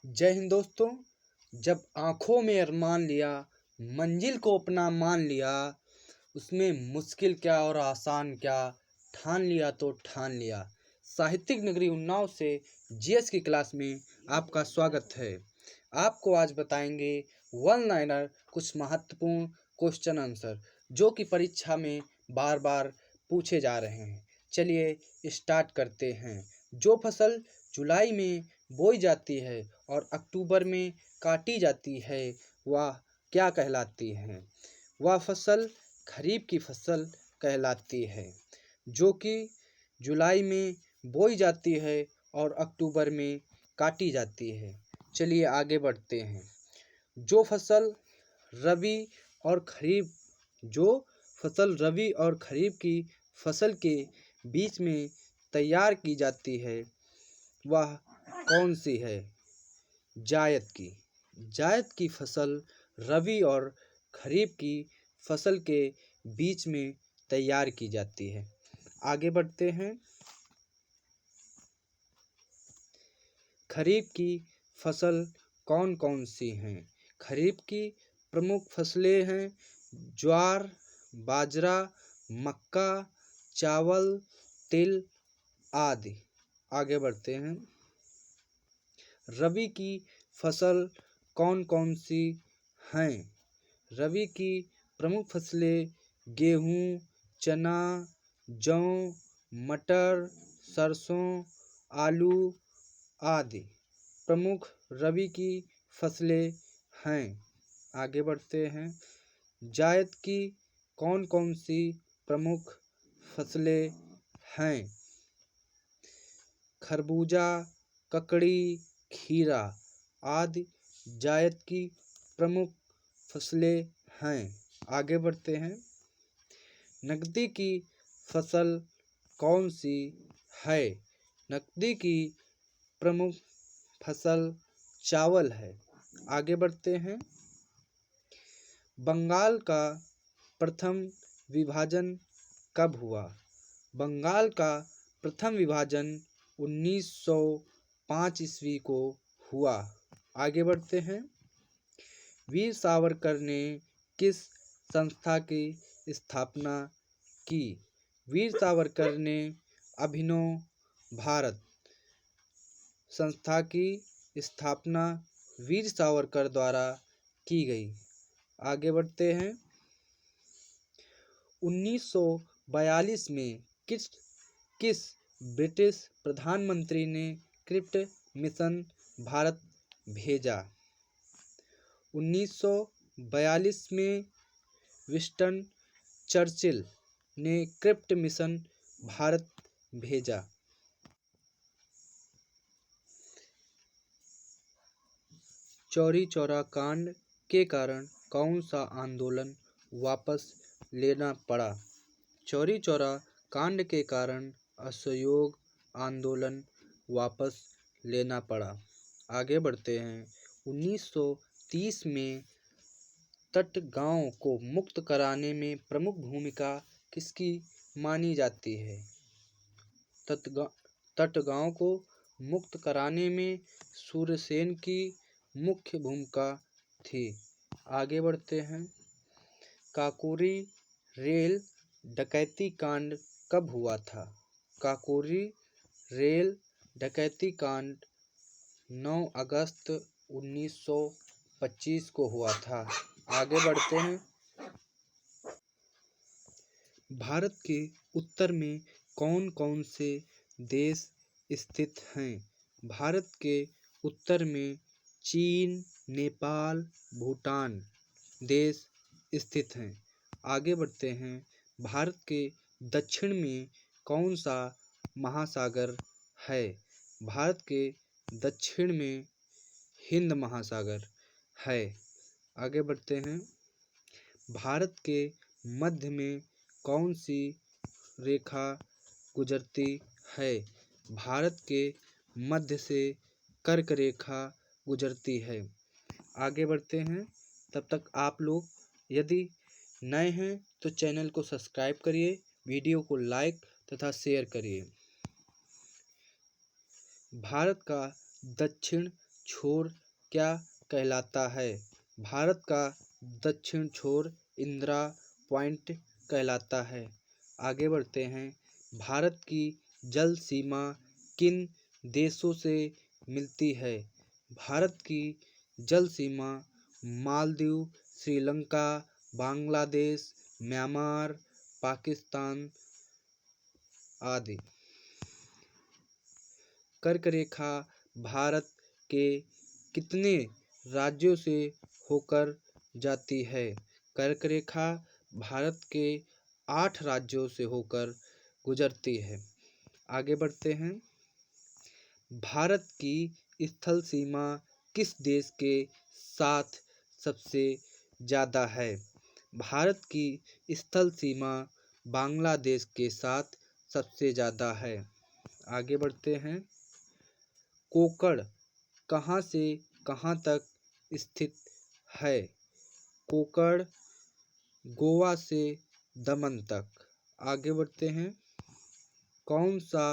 जय हिंद दोस्तों। जब आंखों में अरमान लिया, मंजिल को अपना मान लिया, उसमें मुश्किल क्या और आसान क्या, ठान लिया तो ठान लिया। साहित्यिक नगरी उन्नाव से जीएस की क्लास में आपका स्वागत है। आपको आज बताएंगे वन लाइनर कुछ महत्वपूर्ण क्वेश्चन आंसर जो कि परीक्षा में बार बार पूछे जा रहे हैं। चलिए स्टार्ट करते हैं। जो फसल जुलाई में बोई जाती है और अक्टूबर में काटी जाती है वह क्या कहलाती है? वह फसल खरीफ की फसल कहलाती है, जो कि जुलाई में बोई जाती है और अक्टूबर में काटी जाती है। चलिए आगे बढ़ते हैं। जो फसल रबी और खरीफ की फसल के बीच में तैयार की जाती है वह कौन सी है? जायद की फसल रबी और खरीफ की फसल के बीच में तैयार की जाती है। आगे बढ़ते हैं। खरीफ की फसल कौन कौन सी हैं? खरीफ की प्रमुख फसलें हैं ज्वार, बाजरा, मक्का, चावल, तिल आदि। आगे बढ़ते हैं। रबी की फसल कौन कौन सी हैं? रबी की प्रमुख फसलें गेहूँ, चना, जौ, मटर, सरसों, आलू आदि प्रमुख रबी की फसलें हैं। आगे बढ़ते हैं। जायद की कौन कौन सी प्रमुख फसलें हैं? खरबूजा, ककड़ी, खीरा आदि जायद की प्रमुख फसलें हैं। आगे बढ़ते हैं। नकदी की फसल कौन सी है? नकदी की प्रमुख फसल चावल है। आगे बढ़ते हैं। बंगाल का प्रथम विभाजन कब हुआ? बंगाल का प्रथम विभाजन 1905 ईस्वी को हुआ। आगे बढ़ते हैं। वीर सावरकर ने किस संस्था की स्थापना की? वीर सावरकर ने अभिनव भारत संस्था की स्थापना वीर सावरकर द्वारा की गई। आगे बढ़ते हैं। 1942 में किस ब्रिटिश प्रधानमंत्री ने क्रिप्ट मिशन भारत भेजा? 1942 में विंस्टन चर्चिल ने क्रिप्ट मिशन भारत भेजा। चौरी चौरा कांड के कारण कौन सा आंदोलन वापस लेना पड़ा? चौरी चौरा कांड के कारण असहयोग आंदोलन वापस लेना पड़ा। आगे बढ़ते हैं। 1930 में तटगांव को मुक्त कराने में प्रमुख भूमिका किसकी मानी जाती है? तटगांव को मुक्त कराने में सूर्यसेन की मुख्य भूमिका थी। आगे बढ़ते हैं। काकोरी रेल डकैती कांड कब हुआ था? काकोरी रेल डकैती कांड 9 अगस्त 1925 को हुआ था। आगे बढ़ते हैं। भारत के उत्तर में कौन कौन से देश स्थित हैं? भारत के उत्तर में चीन, नेपाल, भूटान देश स्थित हैं। आगे बढ़ते हैं। भारत के दक्षिण में कौन सा महासागर है? भारत के दक्षिण में हिंद महासागर है। आगे बढ़ते हैं। भारत के मध्य में कौन सी रेखा गुजरती है? भारत के मध्य से कर्क रेखा गुजरती है। आगे बढ़ते हैं। तब तक आप लोग यदि नए हैं तो चैनल को सब्सक्राइब करिए, वीडियो को लाइक तथा शेयर करिए। भारत का दक्षिण छोर क्या कहलाता है? भारत का दक्षिण छोर इंदिरा पॉइंट कहलाता है। आगे बढ़ते हैं। भारत की जल सीमा किन देशों से मिलती है? भारत की जल सीमा मालदीव, श्रीलंका, बांग्लादेश, म्यांमार, पाकिस्तान आदि। कर्क रेखा भारत के कितने राज्यों से होकर जाती है? कर्क रेखा भारत के 8 राज्यों से होकर गुजरती है। आगे बढ़ते हैं। भारत की स्थल सीमा किस देश के साथ सबसे ज़्यादा है? भारत की स्थल सीमा बांग्लादेश के साथ सबसे ज़्यादा है। आगे बढ़ते हैं। कोकण कहाँ से कहाँ तक स्थित है? कोकण गोवा से दमन तक। आगे बढ़ते हैं। कौन सा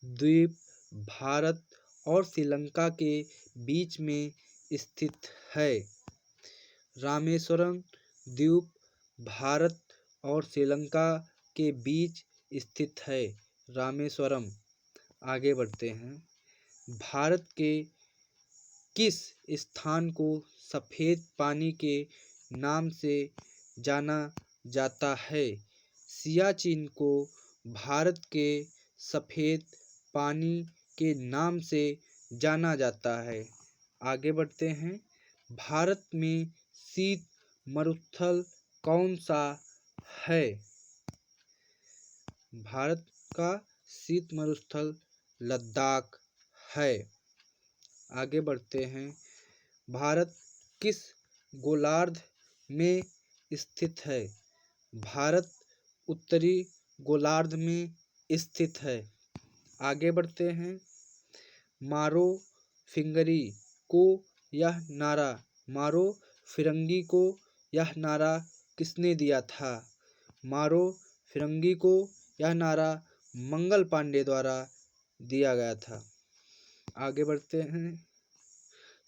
द्वीप भारत और श्रीलंका के बीच में स्थित है? रामेश्वरम द्वीप भारत और श्रीलंका के बीच स्थित है। रामेश्वरम। आगे बढ़ते हैं। भारत के किस स्थान को सफ़ेद पानी के नाम से जाना जाता है? सियाचिन को भारत के सफ़ेद पानी के नाम से जाना जाता है। आगे बढ़ते हैं। भारत में शीत मरुस्थल कौन सा है? भारत का शीत मरुस्थल लद्दाख है। आगे बढ़ते हैं। भारत किस गोलार्ध में स्थित है? भारत उत्तरी गोलार्ध में स्थित है। आगे बढ़ते हैं। मारो फिरंगी को यह नारा किसने दिया था? मारो फिरंगी को यह नारा मंगल पांडे द्वारा दिया गया था। आगे बढ़ते हैं।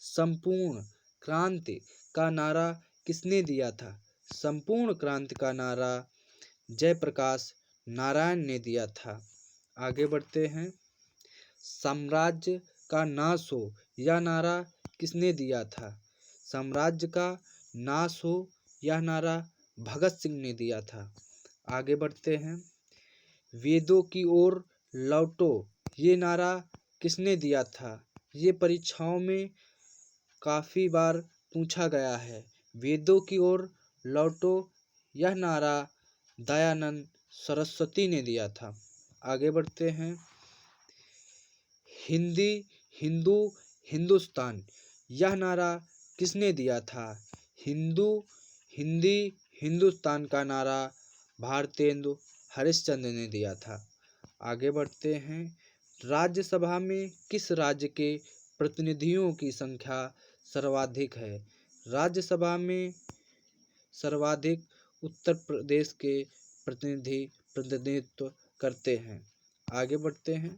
संपूर्ण क्रांति का नारा किसने दिया था? संपूर्ण क्रांति का नारा जयप्रकाश नारायण ने दिया था। आगे बढ़ते हैं। साम्राज्य का नाश हो यह नारा किसने दिया था? साम्राज्य का नाश हो यह नारा भगत सिंह ने दिया था। आगे बढ़ते हैं। वेदों की ओर लौटो ये नारा किसने दिया था? ये परीक्षाओं में काफ़ी बार पूछा गया है। वेदों की ओर लौटो यह नारा दयानंद सरस्वती ने दिया था। आगे बढ़ते हैं। हिंदी हिंदू हिंदुस्तान यह नारा किसने दिया था? हिंदी हिंदुस्तान का नारा भारतेंदु हरिश्चंद्र ने दिया था। आगे बढ़ते हैं। राज्यसभा में किस राज्य के प्रतिनिधियों की संख्या सर्वाधिक है? राज्यसभा में सर्वाधिक उत्तर प्रदेश के प्रतिनिधित्व करते हैं। आगे बढ़ते हैं।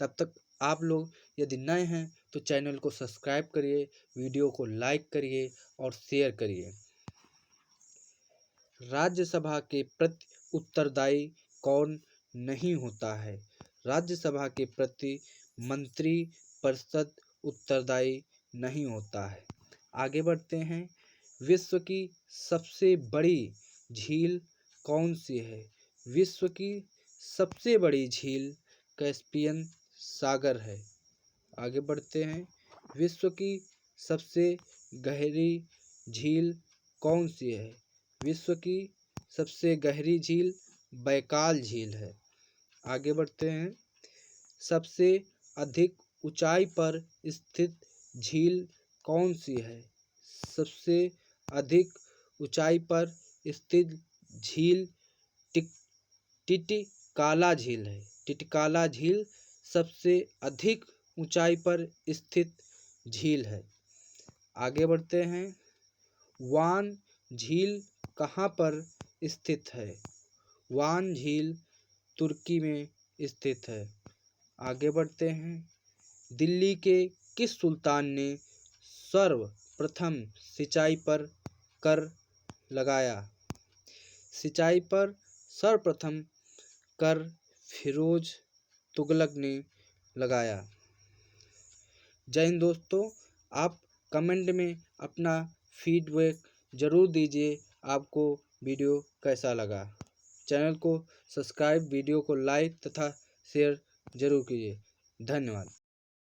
तब तक आप लोग यदि नए हैं तो चैनल को सब्सक्राइब करिए, वीडियो को लाइक करिए और शेयर करिए। राज्यसभा के प्रति उत्तरदायी कौन नहीं होता है? राज्यसभा के प्रति मंत्री परिषद उत्तरदायी नहीं होता है। आगे बढ़ते हैं। विश्व की सबसे बड़ी झील कौन सी है? विश्व की सबसे बड़ी झील कैस्पियन सागर है। आगे बढ़ते हैं। विश्व की सबसे गहरी झील कौन सी है? विश्व की सबसे गहरी झील बैकाल झील है। आगे बढ़ते हैं। सबसे अधिक ऊंचाई पर स्थित झील कौन सी है? सबसे अधिक ऊंचाई पर स्थित झील टिटिकाला झील है। टिटिकाला झील सबसे अधिक ऊंचाई पर स्थित झील है। आगे बढ़ते हैं। वान झील कहाँ पर स्थित है? वान झील तुर्की में स्थित है। आगे बढ़ते हैं। दिल्ली के किस सुल्तान ने सर्वप्रथम सिंचाई पर कर लगाया? सिंचाई पर सर्वप्रथम कर फिरोज तुगलक ने लगाया। जय हिंद दोस्तों। आप कमेंट में अपना फीडबैक ज़रूर दीजिए, आपको वीडियो कैसा लगा। चैनल को सब्सक्राइब, वीडियो को लाइक तथा शेयर ज़रूर कीजिए। धन्यवाद।